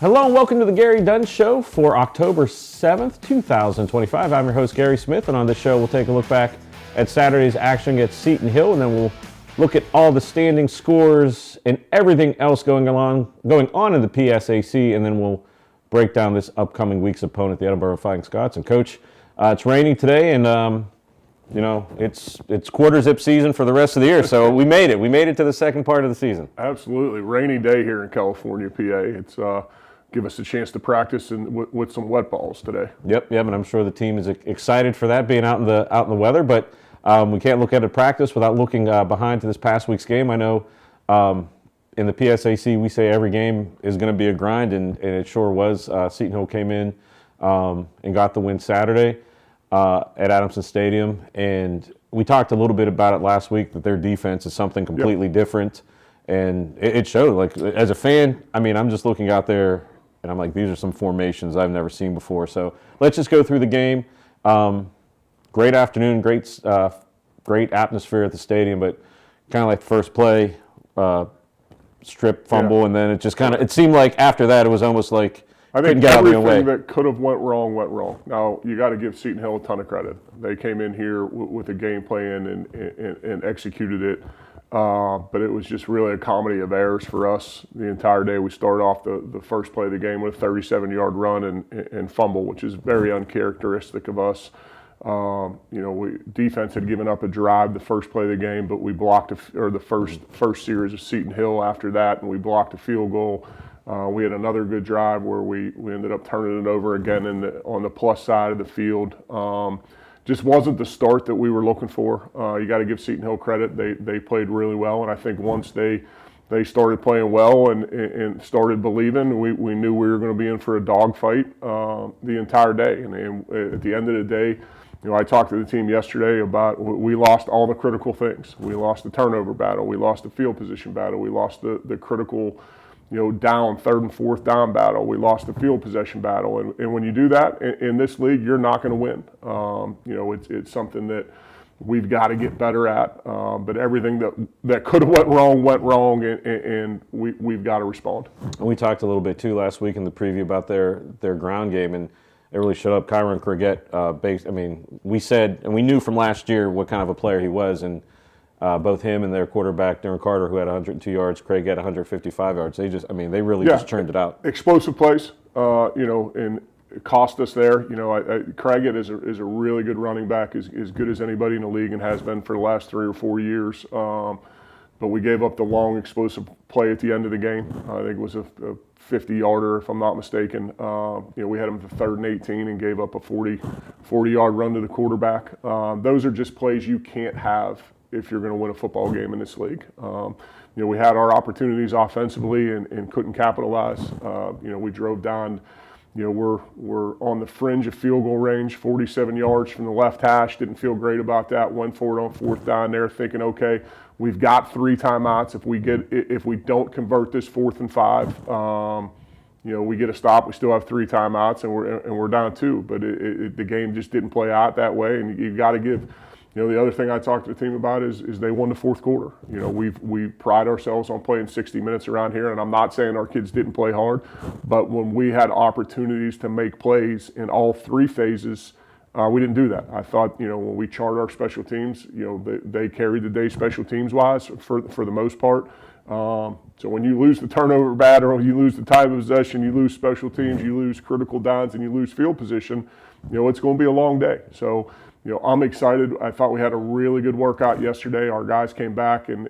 Hello and welcome to the Gary Dunn Show for October 7th, 2025. I'm your host, Gary Smith, and on this show we'll take a look back at Saturday's action against Seton Hill, and then we'll look at all the standing scores and everything else going on in the PSAC, and then we'll break down this upcoming week's opponent, the Edinburgh Fighting Scots. And Coach, it's raining today, and it's quarter zip season for the rest of the year, so we made it. We made it to the second part of the season. Absolutely. Rainy day here in California, PA. It's give us a chance to practice with some wet balls today. Yep, and I'm sure the team is excited for that, being out in the weather, but we can't look at it practice without looking behind to this past week's game. I know in the PSAC we say every game is going to be a grind, and it sure was. Seton Hill came in and got the win Saturday at Adamson Stadium, and we talked a little bit about it last week, that their defense is something completely different, and it showed. Like, as a fan, I mean, I'm just looking out there and I'm like, these are some formations I've never seen before. So let's just go through the game. Great afternoon, great atmosphere at the stadium, but kind of like the first play, strip fumble, and then it just it seemed like after that it was almost like I think everything that could have went wrong. Now, you got to give Seton Hill a ton of credit. They came in here with a game plan and executed it. But it was just really a comedy of errors for us the entire day. We started off the first play of the game with a 37-yard run and fumble, which is very uncharacteristic of us. Defense had given up a drive the first play of the game, but we blocked the first series of Seton Hill after that, and we blocked a field goal. We had another good drive where we ended up turning it over again on the plus side of the field. Just wasn't the start that we were looking for. You got to give Seton Hill credit. They played really well, and I think once they started playing well and started believing, we knew we were going to be in for a dogfight the entire day. And at the end of the day, I talked to the team yesterday about we lost all the critical things. We lost the turnover battle. We lost the field position battle. We lost the critical down, third and fourth down battle. We lost the field possession battle. And when you do that in this league, you're not going to win. It's something that we've got to get better at. But everything that could have went wrong, and we've got to respond. And we talked a little bit, too, last week in the preview about their ground game, and it really showed up. Kyron Criggett, we said, and we knew from last year what kind of a player he was, and both him and their quarterback, Darren Carter, who had 102 yards, Craig had 155 yards. They really just churned it out. Explosive plays, and it cost us there. Craig is a really good running back, as good as anybody in the league, and has been for the last 3 or 4 years. But we gave up the long, explosive play at the end of the game. I think it was a 50-yarder, if I'm not mistaken. We had him for 3rd and 18 and gave up a 40-yard run to the quarterback. Those are just plays you can't have if you're going to win a football game in this league. We had our opportunities offensively and couldn't capitalize. We drove down. We're on the fringe of field goal range, 47 yards from the left hash. Didn't feel great about that. Went for it on 4th down there, thinking, okay, we've got 3 timeouts. If we don't convert this 4th and 5, we get a stop. We still have 3 timeouts, and we're down 2. But the game just didn't play out that way, and you got to give. The other thing I talked to the team about is they won the 4th quarter. We pride ourselves on playing 60 minutes around here, and I'm not saying our kids didn't play hard, but when we had opportunities to make plays in all 3 phases, we didn't do that. I thought, when we chart our special teams, they carried the day special teams wise for the most part. So when you lose the turnover battle, you lose the time of possession, you lose special teams, you lose critical downs, and you lose field position, it's going to be a long day. So. I'm excited. I thought we had a really good workout yesterday. Our guys came back, and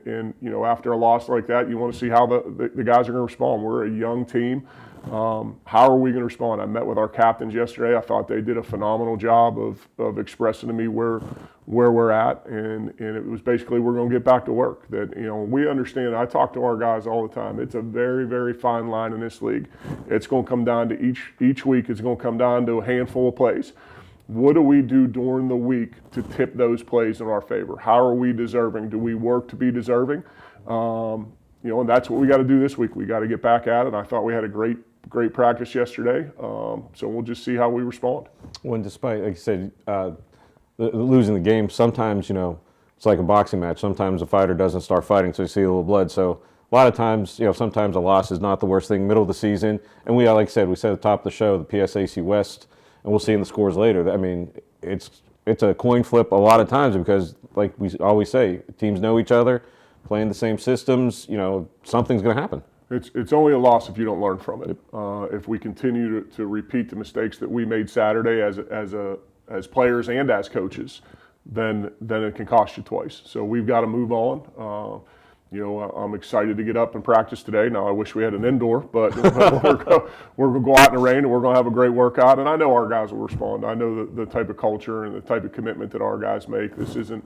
after a loss like that, you want to see how the guys are going to respond. We're a young team. How are we going to respond? I met with our captains yesterday. I thought they did a phenomenal job of expressing to me where we're at, and it was basically we're going to get back to work. That we understand. I talk to our guys all the time. It's a very, very fine line in this league. It's going to come down to each week. It's going to come down to a handful of plays. What do we do during the week to tip those plays in our favor? How are we deserving? Do we work to be deserving? And that's what we got to do this week. We got to get back at it. I thought we had a great practice yesterday. So we'll just see how we respond. Well, despite, like you said, losing the game, sometimes, it's like a boxing match. Sometimes a fighter doesn't start fighting, so you see a little blood. So a lot of times, sometimes a loss is not the worst thing middle of the season. And like I said, we said at the top of the show, the PSAC West, and we'll see in the scores later. I mean, it's a coin flip a lot of times because, like we always say, teams know each other, playing the same systems, something's going to happen. It's only a loss if you don't learn from it. If we continue to repeat the mistakes that we made Saturday as players and as coaches, then it can cost you twice. So we've got to move on. I'm excited to get up and practice today. Now I wish we had an indoor, but we're going to go out in the rain and we're going to have a great workout. And I know our guys will respond. I know the type of culture and the type of commitment that our guys make. This isn't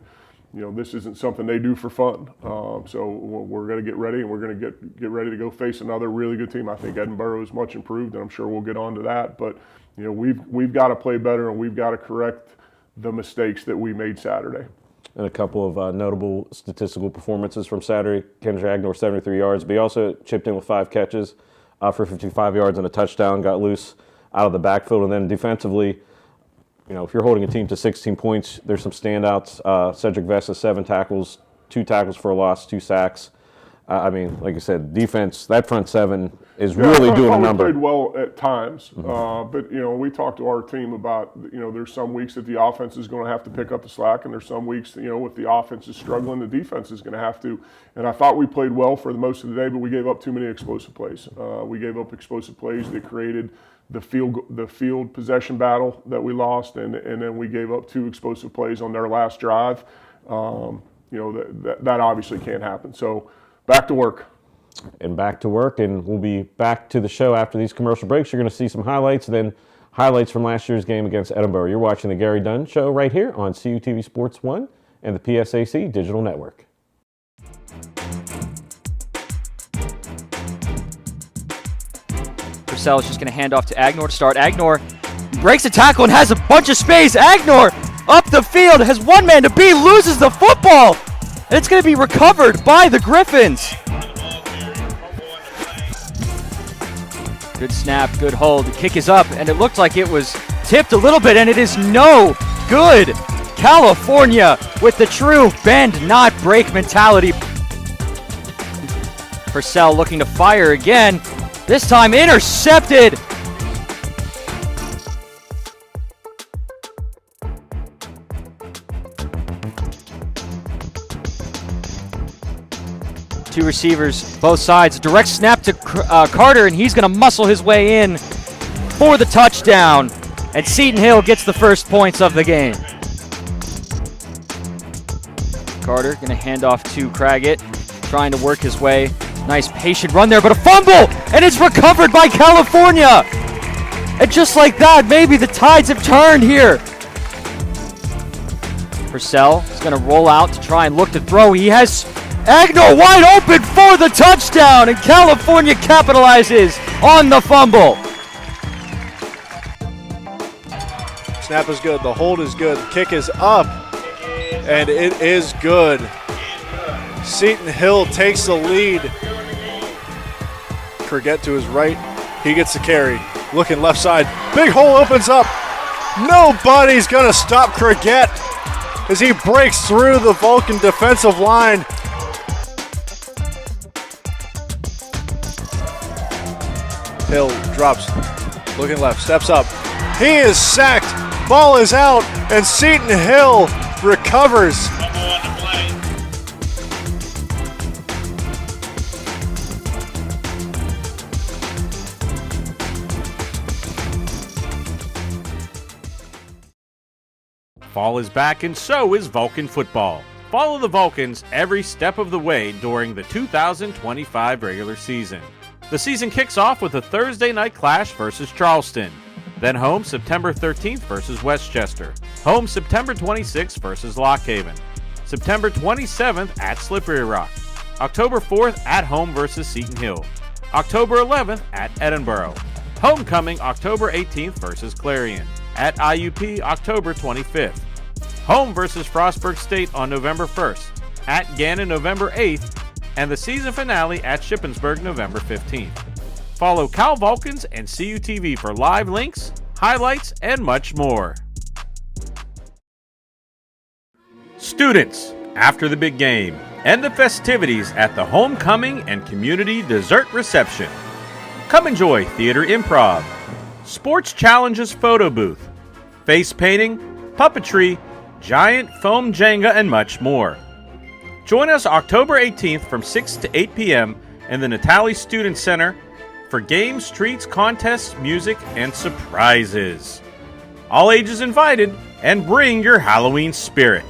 something they do for fun. So we're going to get ready, and we're going to get ready to go face another really good team. I think Edinburgh is much improved, and I'm sure we'll get on to that. But we've got to play better, and we've got to correct the mistakes that we made Saturday. And a couple of notable statistical performances from Saturday. Kendrick Agnor, 73 yards, but he also chipped in with 5 catches for 55 yards and a touchdown, got loose out of the backfield. And then defensively, if you're holding a team to 16 points, there's some standouts. Cedric Vesta, 7 tackles, 2 tackles for a loss, 2 sacks. Like I said, defense, that front 7 is really doing a number. We played well at times, but we talked to our team about there's some weeks that the offense is going to have to pick up the slack, and there's some weeks if the offense is struggling, the defense is going to have to. And I thought we played well for the most of the day, but we gave up too many explosive plays. We gave up explosive plays that created the field possession battle that we lost, and then we gave up 2 explosive plays on their last drive. That obviously can't happen. So back to work. And back to work, and we'll be back to the show after these commercial breaks. You're going to see some highlights, and then highlights from last year's game against Edinburgh. You're watching the Gary Dunn Show right here on CUTV Sports 1 and the PSAC Digital Network. Purcell is just going to hand off to Agnor to start. Agnor breaks a tackle and has a bunch of space. Agnor up the field, has one man to beat, loses the football. And it's going to be recovered by the Griffins. Good snap, good hold. The kick is up, and it looked like it was tipped a little bit, and it is no good. California with the true bend, not break mentality. Purcell looking to fire again. This time intercepted. Two receivers, both sides. Direct snap to Carter, and he's going to muscle his way in for the touchdown. And Seton Hill gets the first points of the game. Carter going to hand off to Craggett, trying to work his way. Nice patient run there, but a fumble, and it's recovered by California. And just like that, maybe the tides have turned here. Purcell is going to roll out to try and look to throw. He has Agnor wide open for the touchdown, and California capitalizes on the fumble. Snap is good, the hold is good, the kick is up, and it is good. Seton Hill takes the lead. Craigett to his right, he gets the carry. Looking left side, big hole opens up. Nobody's gonna stop Craigett as he breaks through the Vulcan defensive line. Hill drops, looking left, steps up. He is sacked, ball is out, and Seton Hill recovers. Fall is back, and so is Vulcan football. Follow the Vulcans every step of the way during the 2025 regular season. The season kicks off with a Thursday night clash versus Charleston. Then home September 13th versus Westchester. Home September 26th versus Lock Haven. September 27th at Slippery Rock. October 4th at home versus Seton Hill. October 11th at Edinburgh. Homecoming October 18th versus Clarion. At IUP October 25th. Home versus Frostburg State on November 1st. At Gannon November 8th. And the season finale at Shippensburg November 15th. Follow Cal Vulcans and CUTV for live links, highlights, and much more. Students, after the big game, and the festivities at the homecoming and community dessert reception. Come enjoy theater improv, sports challenges photo booth, face painting, puppetry, giant foam Jenga, and much more. Join us October 18th from 6 to 8 p.m. in the Natali Student Center for games, treats, contests, music, and surprises. All ages invited, and bring your Halloween spirit.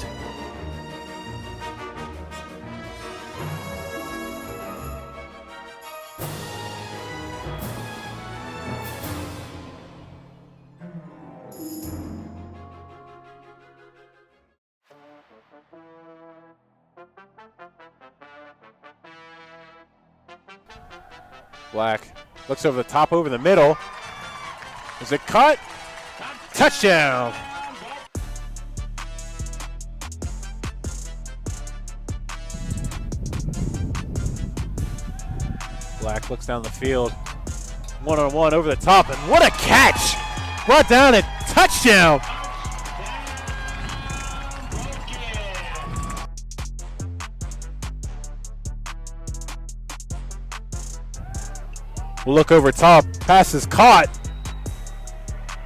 Black looks over the top, over the middle. Is it cut? Touchdown! Black looks down the field. One-on-one over the top, and what a catch! Brought down a touchdown! We'll look over top. Pass is caught.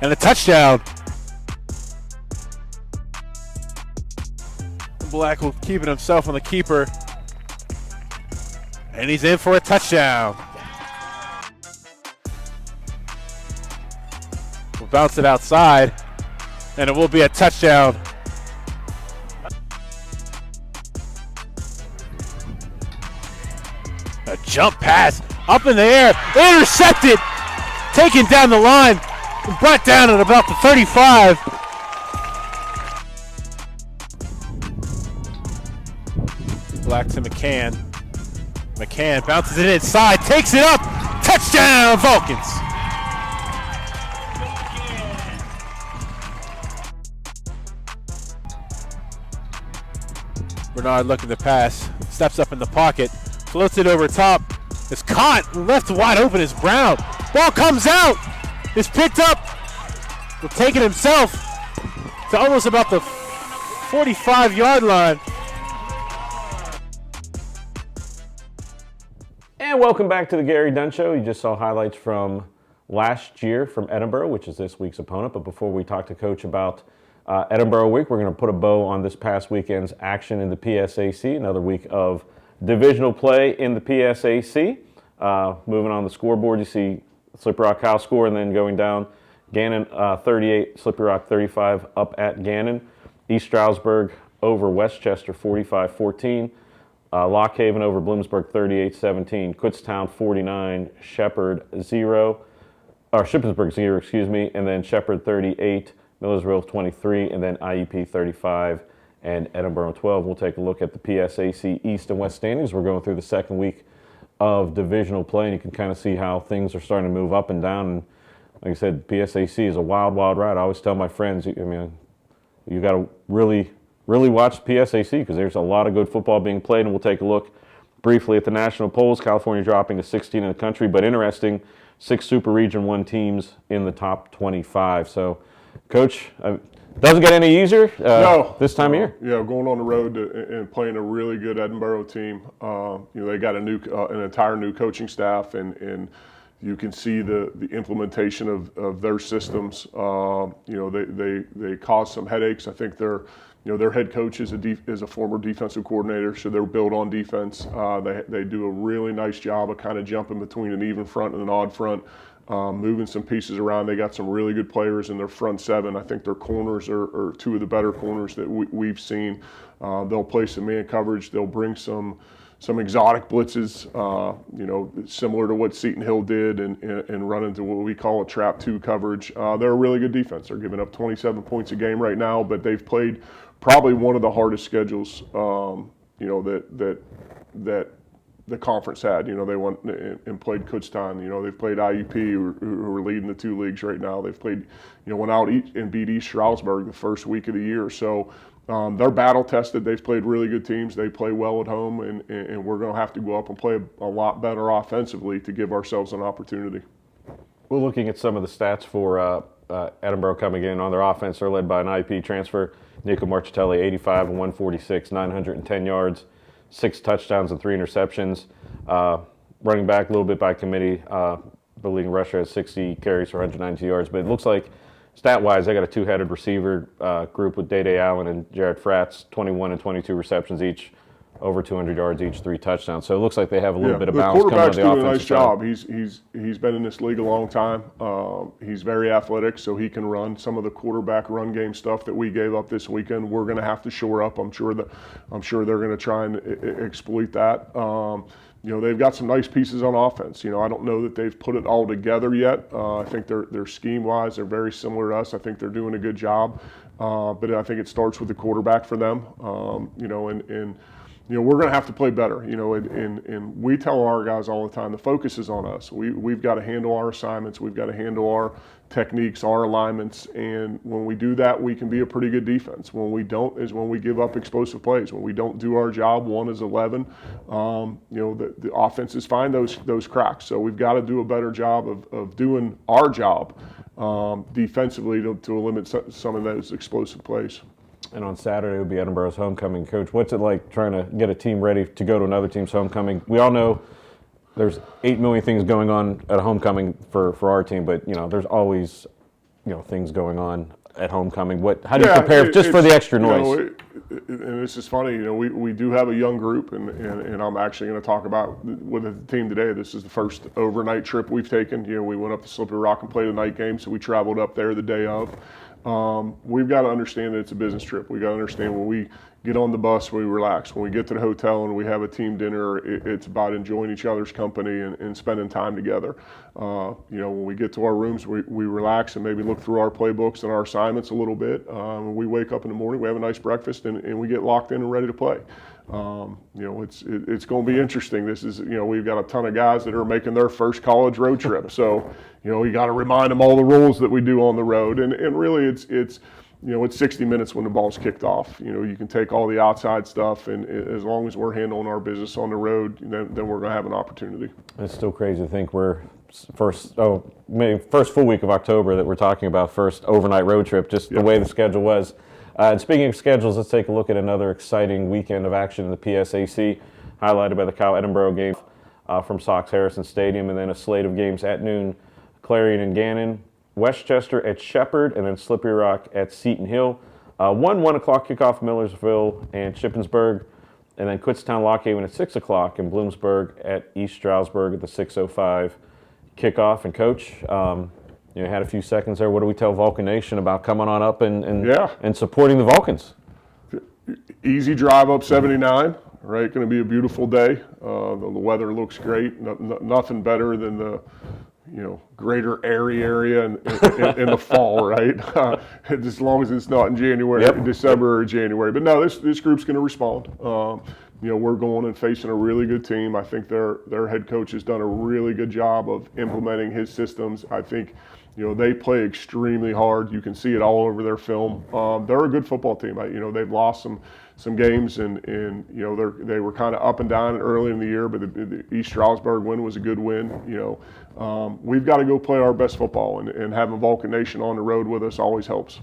And a touchdown. Black will keep it himself on the keeper. And he's in for a touchdown. We'll bounce it outside. And it will be a touchdown. A jump pass. Up in the air, intercepted, taken down the line, brought down at about the 35. Black to McCann. McCann bounces it inside, takes it up, touchdown Vulcans. Bernard looking to pass, steps up in the pocket, floats it over top. It's caught, left wide open is Brown. Ball comes out, is picked up, will take it himself to almost about the 45-yard line. And welcome back to the Gary Dunn Show. You just saw highlights from last year from Edinboro, which is this week's opponent. But before we talk to Coach about Edinboro week, we're going to put a bow on this past weekend's action in the PSAC, another week of divisional play in the PSAC. Moving on the scoreboard, you see Slippery Rock House score, and then going down, Gannon 38, Slippery Rock 35 up at Gannon. East Stroudsburg over Westchester 45-14. Lock Haven over Bloomsburg 38-17. Kutztown 49, Shippensburg 0, and then Shepherd 38, Millersville 23, and then IEP 35. And Edinboro 12. We'll take a look at the PSAC East and West standings. We're going through the second week of divisional play, and you can kind of see how things are starting to move up and down. And like I said, PSAC is a wild, wild ride. I always tell my friends, you got to really watch PSAC because there's a lot of good football being played. And we'll take a look briefly at the national polls. California dropping to 16 in the country, but interesting, 6 Super Region 1 teams in the top 25. So, Coach, doesn't get any easier this time of year. Yeah, going on the road and playing a really good Edinboro team. They got an entire new coaching staff, and you can see the implementation of their systems. They cause some headaches. I think their head coach is a former defensive coordinator, so they're built on defense. They do a really nice job of kind of jumping between an even front and an odd front. Moving some pieces around. They got some really good players in their front seven. I think their corners are 2 of the better corners that we've seen. They'll play some man coverage. They'll bring some exotic blitzes, similar to what Seton Hill did and run into what we call a trap 2 coverage. They're a really good defense. They're giving up 27 points a game right now, but they've played probably one of the hardest schedules, that the conference had. They went and played Kutztown. They've played IUP, who are leading the 2 leagues right now. They've played, went out and beat East Stroudsburg the first week of the year. So they're battle tested. They've played really good teams. They play well at home, and we're going to have to go up and play a lot better offensively to give ourselves an opportunity. We're looking at some of the stats for Edinboro coming in on their offense. They're led by an IUP transfer, Nico Marchitelli, 85 and 146, 910 yards, 6 touchdowns and 3 interceptions. Running back a little bit by committee. The leading rusher has 60 carries for 192 yards. But it looks like, stat-wise, they got a two-headed receiver group with Day Allen and Jared Fratz, 21 and 22 receptions each, over 200 yards each, 3 touchdowns. So it looks like they have a little bit of balance coming on the offensive side. The quarterback's doing a nice job. He's been in this league a long time. He's very athletic, so he can run. Some of the quarterback run game stuff that we gave up this weekend, we're going to have to shore up. I'm sure they're going to try and exploit that. They've got some nice pieces on offense. I don't know that they've put it all together yet. I think their scheme-wise, they're very similar to us. I think they're doing a good job. But I think it starts with the quarterback for them. We're going to have to play better. And we tell our guys all the time, the focus is on us. We've got to handle our assignments. We've got to handle our techniques, our alignments. And when we do that, we can be a pretty good defense. When we don't is when we give up explosive plays. When we don't do our job, 1 is 11. The offenses find those cracks. So we've got to do a better job of doing our job defensively to limit some of those explosive plays. And on Saturday will be Edinburgh's homecoming. Coach, what's it like trying to get a team ready to go to another team's homecoming? We all know there's 8 million things going on at a homecoming for our team, but there's always things going on at homecoming. How do you prepare just for the extra noise? And this is funny. We do have a young group, and I'm actually going to talk about with the team today. This is the first overnight trip we've taken. We went up to Slippery Rock and played a night game, so we traveled up there the day of. We've got to understand that it's a business trip. We've got to understand when we get on the bus, we relax. When we get to the hotel and we have a team dinner, it's about enjoying each other's company and spending time together. When we get to our rooms, we relax and maybe look through our playbooks and our assignments a little bit. When we wake up in the morning, we have a nice breakfast, and we get locked in and ready to play. It's going to be interesting. This is, we've got a ton of guys that are making their first college road trip. So, you got to remind them all the rules that we do on the road. And really it's 60 minutes when the ball's kicked off. You can take all the outside stuff, and as long as we're handling our business on the road, then we're going to have an opportunity. It's still crazy to think we're first full week of October that we're talking about first overnight road trip, just the way the schedule was. And speaking of schedules, let's take a look at another exciting weekend of action in the PSAC, highlighted by the Cal Edinburgh game from Sox Harrison Stadium, and then a slate of games at noon, Clarion and Gannon, Westchester at Shepherd, and then Slippery Rock at Seton Hill. 1 o'clock kickoff, Millersville and Shippensburg, and then Kutztown Lockhaven at 6 o'clock, and Bloomsburg at East Stroudsburg at the 6:05 kickoff. And Coach, you had a few seconds there. What do we tell Vulcan Nation about coming on up and supporting the Vulcans? Easy drive up 79, right? Going to be a beautiful day. The weather looks great. Nothing better than the greater Erie area in the fall, right? As long as it's not in January, December or January. But no, this group's going to respond. We're going and facing a really good team. I think their head coach has done a really good job of implementing his systems. I think, they play extremely hard. You can see it all over their film. They're a good football team. They've lost some games, and they were kind of up and down early in the year, but the East Stroudsburg win was a good win. We've got to go play our best football, and having Vulcan Nation on the road with us always helps.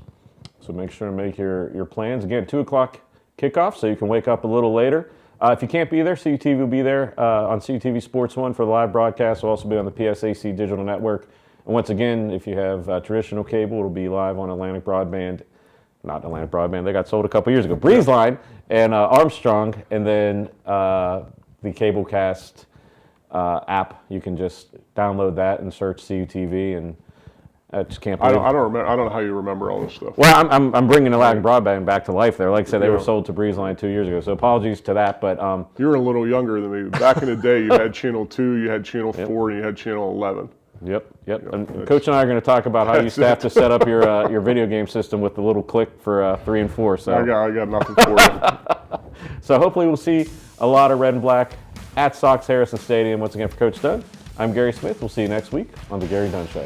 So make sure to make your plans. Again, 2 o'clock kickoff, so you can wake up a little later. If you can't be there, CUTV will be there on CUTV Sports 1 for the live broadcast. We'll also be on the PSAC Digital Network. And once again, if you have traditional cable, it'll be live on Atlantic Broadband. Not Atlantic Broadband, they got sold a couple years ago. Breezeline and Armstrong, and then the Cablecast app. You can just download that and search CUTV, and I just can't believe I don't remember. I don't know how you remember all this stuff. Well, I'm bringing Atlantic Broadband back to life there. Like I said, they were sold to Breezeline 2 years ago, so apologies to that. But you're a little younger than me. Back in the day, you had Channel 2, you had Channel 4, and you had Channel 11. Yep. And Coach and I are going to talk about how you used to have to set up your video game system with the little click for 3 and 4. So I got nothing for you. So hopefully we'll see a lot of red and black at Sox Harrison Stadium. Once again, for Coach Dunn, I'm Gary Smith. We'll see you next week on the Gary Dunn Show.